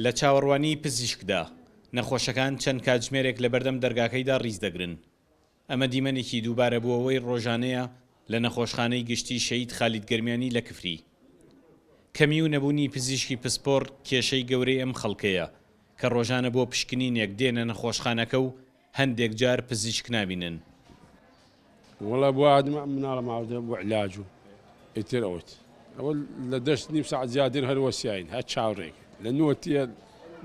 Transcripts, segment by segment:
لە چاوەڕوانی پزیشکدا نەخۆشەکان چەند کاتژمێرێک لە بەردەم دەرگاکەیدا ڕیز دەگرن. ئەمە دیمەنێکی دووبارە بووەوەی ڕۆژانەیە لە نەخۆشخانەی گشتی شەهید خالید گەرمیانی لە کفری. کەمی و نەبوونی پزیشکی پسپۆڕ کێشەی گەورەی ئەم خەڵکەیە کە ڕۆژانە بۆ پشکنینێک دێنە نەخۆشخانەکە و هەندێک جار پزیشک نابینن. والله بۆ ئادم مناڵە ماوەدە بۆ علاج و ئیتر ئەوت ئەوە لە دەست نیم ساعت زیادر هەروەسیین هەر چاوڕێک لە نوتیە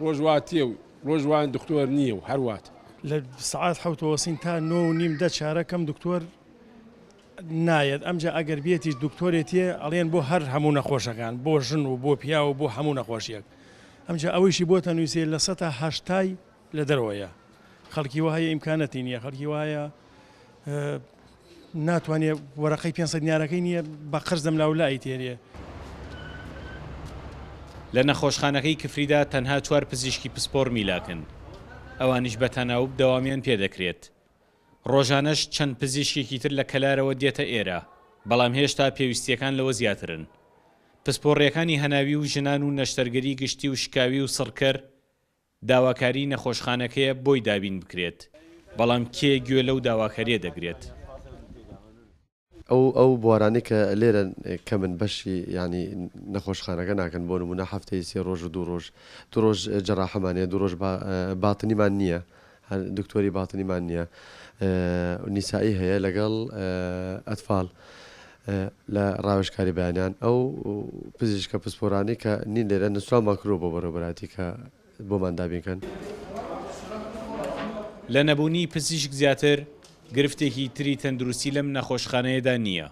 ڕۆژواتیە و ڕۆژوان دکتۆر نییە و هەروات لە سعات حوتەوەسین تا 9:30 چارەکەم دکتۆر نایەت. ئەمجا ئەگەر بێتی دکتۆرێتیە ئەڵێن بۆ هەر هەموو نەخۆشەکان بۆ ژن و بۆ پیا و بۆ هەموو نەخۆشیەک. ئەمجا ئەوەیشی بۆتە نووسێ لە 180 لە دەرەوەیە. خەڵکی وایە ئیمکانەتی نییە، خەڵکی وایە ناتوانێت وەرەقەی 500 دیارەکەی نییە بە قرز دەملاولای تێنێ. لە نەخۆشخانەکەی کفریدا تەنها 4 پزیشکی پسپۆڕ میلاکن، ئەوانیش بە تەناوب دەوامیان پێدەکرێت. ڕۆژانەش چەند پزیشکێکی تر لە کەلارەوە دێتە ئێرە، بەڵام هێشتا پێویستیەکان لەوە زیاترن. پسپۆڕیەکانی هەناوی و ژنان و نەشتەرگەری گشتی و شکاوی و سڕکەر داواکاری نەخۆشخانەکەیە بۆی دابین بکرێت، بەڵام کێ گوێ لەو داواکاریە دەگرێت؟ ئەو بوارانی کە لێرە کە من بەشی ینی نەخۆشخانەکە ناکەن بۆ نمونە هەفتەی 3 ڕۆژ و 2 ڕۆژ جەراحەمانەیە 2 ڕۆژ باتنیمان نییە، دکتۆری باتنیمان نییە، نیسایی هەیە لەگەڵ ئەتفاڵ لە ڕاوێژکاری بەیانیان. ئەو پزیشکە پسپۆرانی کە نین لێرە نووسراو ماکرۆ بۆ بەڕێوەبەراتی کە بۆمان دابینکەن. لە نەبوونی پزیشک زیاتر گرفتێکی تری تەندروستی لەم نەخۆشخانەیەدا نییە،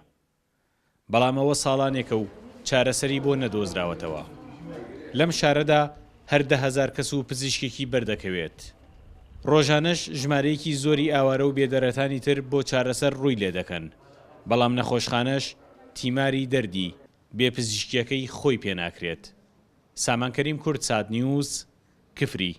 بەڵام ئەوە ساڵانێکە و چارەسەری بۆ نەدۆزراوەتەوە. لەم شارەدا هەر 10,000 کەس و پزیشکێکی بەردەکەوێت. ڕۆژانەش ژمارەیەکی زۆری ئاوارە و بێدەرەتانی تر بۆ چارەسەر ڕووی لێ دەکەن، بەڵام نەخۆشخانەش تیماری دەردی بێ پزیشکیەکەی خۆی پێناکرێت. سامانکەریم کورد، سات نیوز، کفری.